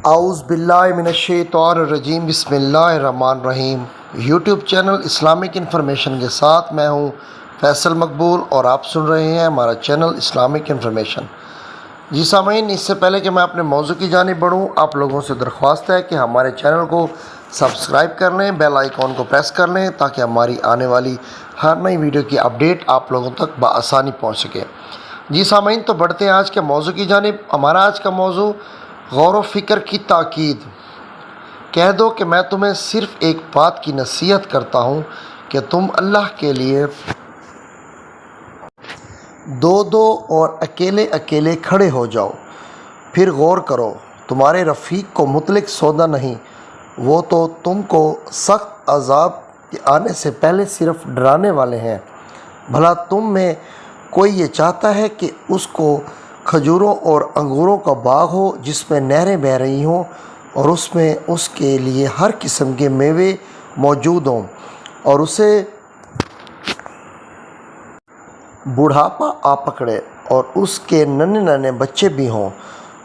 اعوذ باللہ من الشیطان الرجیم بسم اللہ الرحمن الرحیم۔ یوٹیوب چینل اسلامک انفارمیشن کے ساتھ میں ہوں فیصل مقبول اور آپ سن رہے ہیں ہمارا چینل اسلامک انفارمیشن۔ جی سامعین، اس سے پہلے کہ میں اپنے موضوع کی جانب بڑھوں، آپ لوگوں سے درخواست ہے کہ ہمارے چینل کو سبسکرائب کر لیں، بیل آئیکن کو پریس کر لیں تاکہ ہماری آنے والی ہر نئی ویڈیو کی اپڈیٹ آپ لوگوں تک بآسانی پہنچ سکے۔ جی سامعین، تو بڑھتے ہیں آج کے موضوع کی جانب۔ ہمارا آج کا موضوع غور و فکر کی تاکید۔ کہہ دو کہ میں تمہیں صرف ایک بات کی نصیحت کرتا ہوں کہ تم اللہ کے لیے دو اور اکیلے اکیلے کھڑے ہو جاؤ، پھر غور کرو۔ تمہارے رفیق کو مطلق سودا نہیں، وہ تو تم کو سخت عذاب کے آنے سے پہلے صرف ڈرانے والے ہیں۔ بھلا تم میں کوئی یہ چاہتا ہے کہ اس کو کھجوروں اور انگوروں کا باغ ہو جس میں نہریں بہہ رہی ہوں اور اس میں اس کے لیے ہر قسم کے میوے موجود ہوں، اور اسے بڑھاپا آ پکڑے اور اس کے ننھے بچے بھی ہوں،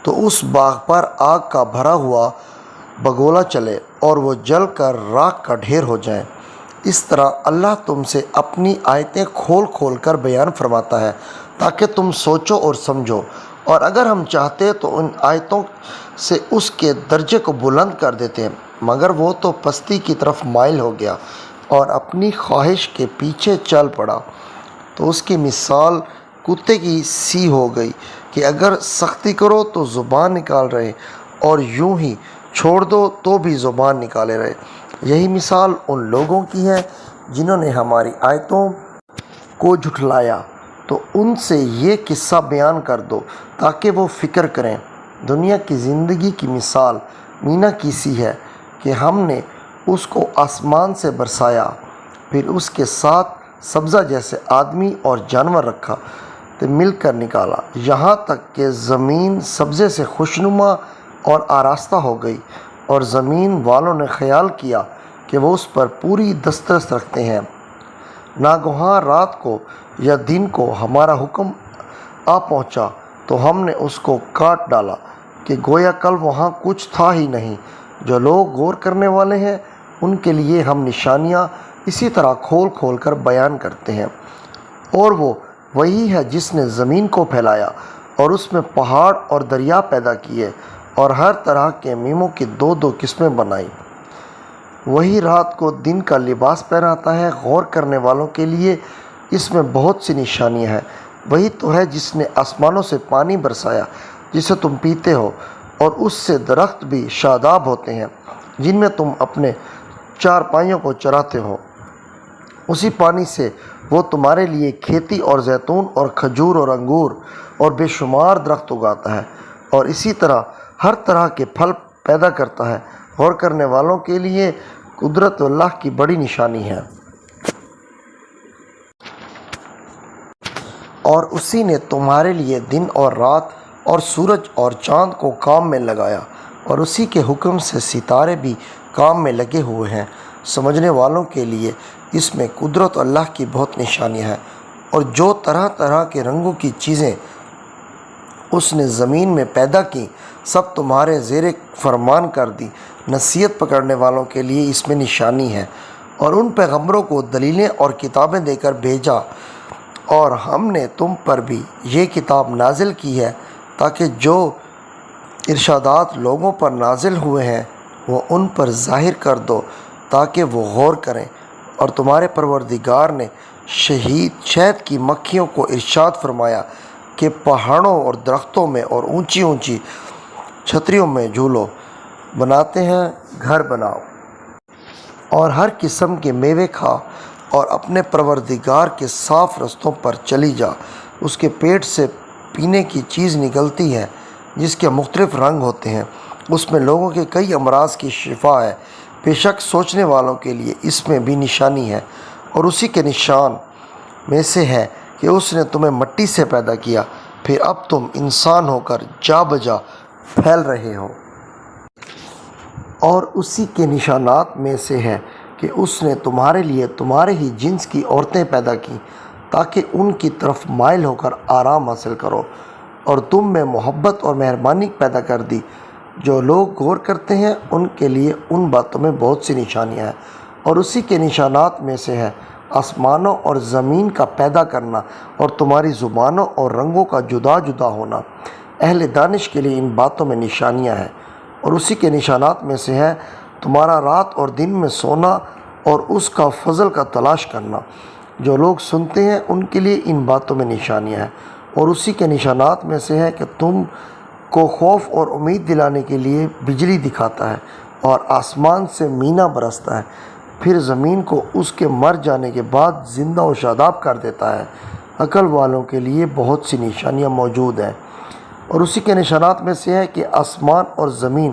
تو اس باغ پر آگ کا بھرا ہوا بگولا چلے اور وہ جل کر راکھ کا ڈھیر ہو جائیں۔ اس طرح اللہ تم سے اپنی آیتیں کھول کھول کر بیان فرماتا ہے تاکہ تم سوچو اور سمجھو، اور اگر ہم چاہتے تو ان آیتوں سے اس کے درجے کو بلند کر دیتے، مگر وہ تو پستی کی طرف مائل ہو گیا اور اپنی خواہش کے پیچھے چل پڑا۔ تو اس کی مثال کتے کی سی ہو گئی کہ اگر سختی کرو تو زبان نکال رہے اور یوں ہی چھوڑ دو تو بھی زبان نکالے رہے۔ یہی مثال ان لوگوں کی ہے جنہوں نے ہماری آیتوں کو جھٹلایا۔ تو ان سے یہ قصہ بیان کر دو تاکہ وہ فکر کریں۔ دنیا کی زندگی کی مثال مینا کی سی ہے کہ ہم نے اس کو آسمان سے برسایا، پھر اس کے ساتھ سبزہ جیسے آدمی اور جانور رکھا تو مل کر نکالا، یہاں تک کہ زمین سبزے سے خوشنما اور آراستہ ہو گئی، اور زمین والوں نے خیال کیا کہ وہ اس پر پوری دسترس رکھتے ہیں۔ ناگہاں رات کو یا دن کو ہمارا حکم آ پہنچا تو ہم نے اس کو کاٹ ڈالا کہ گویا کل وہاں کچھ تھا ہی نہیں۔ جو لوگ غور کرنے والے ہیں ان کے لیے ہم نشانیاں اسی طرح کھول کھول کر بیان کرتے ہیں۔ اور وہ وہی ہے جس نے زمین کو پھیلایا اور اس میں پہاڑ اور دریا پیدا کیے اور ہر طرح کے میووں کی دو قسمیں بنائی۔ وہی رات کو دن کا لباس پہناتا ہے، غور کرنے والوں کے لیے اس میں بہت سی نشانیاں ہیں۔ وہی تو ہے جس نے آسمانوں سے پانی برسایا جسے تم پیتے ہو، اور اس سے درخت بھی شاداب ہوتے ہیں جن میں تم اپنے چارپائیوں کو چراتے ہو۔ اسی پانی سے وہ تمہارے لیے کھیتی اور زیتون اور کھجور اور انگور اور بے شمار درخت اگاتا ہے، اور اسی طرح ہر طرح کے پھل پیدا کرتا ہے۔ غور کرنے والوں کے لیے قدرت اللہ کی بڑی نشانی ہے۔ اور اسی نے تمہارے لیے دن اور رات اور سورج اور چاند کو کام میں لگایا، اور اسی کے حکم سے ستارے بھی کام میں لگے ہوئے ہیں۔ سمجھنے والوں کے لیے اس میں قدرت اللہ کی بہت نشانیاں ہیں۔ اور جو طرح طرح کے رنگوں کی چیزیں اس نے زمین میں پیدا کی، سب تمہارے زیر فرمان کر دی۔ نصیحت پکڑنے والوں کے لیے اس میں نشانی ہے، اور ان پیغمبروں کو دلیلیں اور کتابیں دے کر بھیجا، اور ہم نے تم پر بھی یہ کتاب نازل کی ہے تاکہ جو ارشادات لوگوں پر نازل ہوئے ہیں وہ ان پر ظاہر کر دو تاکہ وہ غور کریں۔ اور تمہارے پروردگار نے شہد کی مکھیوں کو ارشاد فرمایا کہ پہاڑوں اور درختوں میں اور اونچی اونچی چھتریوں میں جھولو، بناتے ہیں گھر بناؤ، اور ہر قسم کے میوے کھا، اور اپنے پروردگار کے صاف رستوں پر چلی جا۔ اس کے پیٹ سے پینے کی چیز نکلتی ہے جس کے مختلف رنگ ہوتے ہیں، اس میں لوگوں کے کئی امراض کی شفا ہے۔ بے شک سوچنے والوں کے لیے اس میں بھی نشانی ہے۔ اور اسی کے نشان میں سے ہے کہ اس نے تمہیں مٹی سے پیدا کیا، پھر اب تم انسان ہو کر جا بجا پھیل رہے ہو۔ اور اسی کے نشانات میں سے ہے کہ اس نے تمہارے لیے تمہارے ہی جنس کی عورتیں پیدا کی تاکہ ان کی طرف مائل ہو کر آرام حاصل کرو، اور تم میں محبت اور مہربانی پیدا کر دی جو لوگ غور کرتے ہیں ان کے لیے ان باتوں میں بہت سی نشانیاں ہیں، اور اسی کے نشانات میں سے ہے آسمانوں اور زمین کا پیدا کرنا اور تمہاری زبانوں اور رنگوں کا جدا جدا ہونا۔ اہل دانش کے لیے ان باتوں میں نشانیاں ہیں، اور اسی کے نشانات میں سے ہے تمہارا رات اور دن میں سونا اور اس کا فضل کا تلاش کرنا۔ جو لوگ سنتے ہیں ان کے لیے ان باتوں میں نشانیاں ہیں، اور اسی کے نشانات میں سے ہے کہ تم کو خوف اور امید دلانے کے لیے بجلی دکھاتا ہے اور آسمان سے مینا برستا ہے، پھر زمین کو اس کے مر جانے کے بعد زندہ و شاداب کر دیتا ہے۔ عقل والوں کے لیے بہت سی نشانیاں موجود ہیں، اور اسی کے نشانات میں سے ہے کہ آسمان اور زمین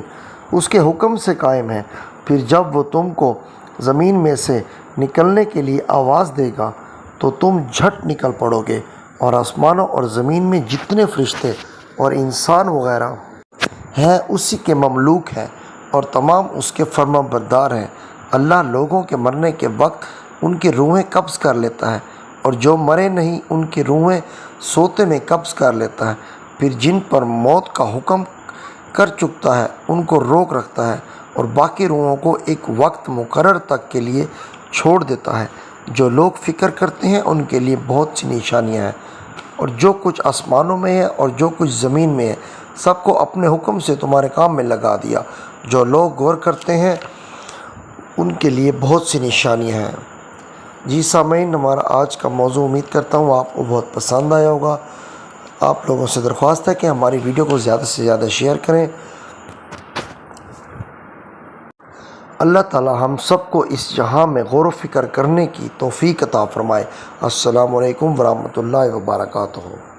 اس کے حکم سے قائم ہیں، پھر جب وہ تم کو زمین میں سے نکلنے کے لیے آواز دے گا تو تم جھٹ نکل پڑو گے، اور آسمانوں اور زمین میں جتنے فرشتے اور انسان وغیرہ ہیں اسی کے مملوک ہیں، اور تمام اس کے فرما بردار ہیں۔ اللہ لوگوں کے مرنے کے وقت ان کی روحیں قبض کر لیتا ہے، اور جو مرے نہیں ان کی روحیں سوتے میں قبض کر لیتا ہے، پھر جن پر موت کا حکم کر چکتا ہے ان کو روک رکھتا ہے، اور باقی روحوں کو ایک وقت مقرر تک کے لیے چھوڑ دیتا ہے۔ جو لوگ فکر کرتے ہیں ان کے لیے بہت سی نشانیاں ہیں، اور جو کچھ آسمانوں میں ہے اور جو کچھ زمین میں ہے سب کو اپنے حکم سے تمہارے کام میں لگا دیا۔ جو لوگ غور کرتے ہیں ان کے لیے بہت سی نشانیاں ہیں۔ جی سامعین، ہمارا آج کا موضوع امید کرتا ہوں آپ کو بہت پسند آیا ہوگا۔ آپ لوگوں سے درخواست ہے کہ ہماری ویڈیو کو زیادہ سے زیادہ شیئر کریں۔ اللہ تعالی ہم سب کو اس جہاں میں غور و فکر کرنے کی توفیق عطا فرمائے۔ السلام علیکم ورحمۃ اللہ وبرکاتہ۔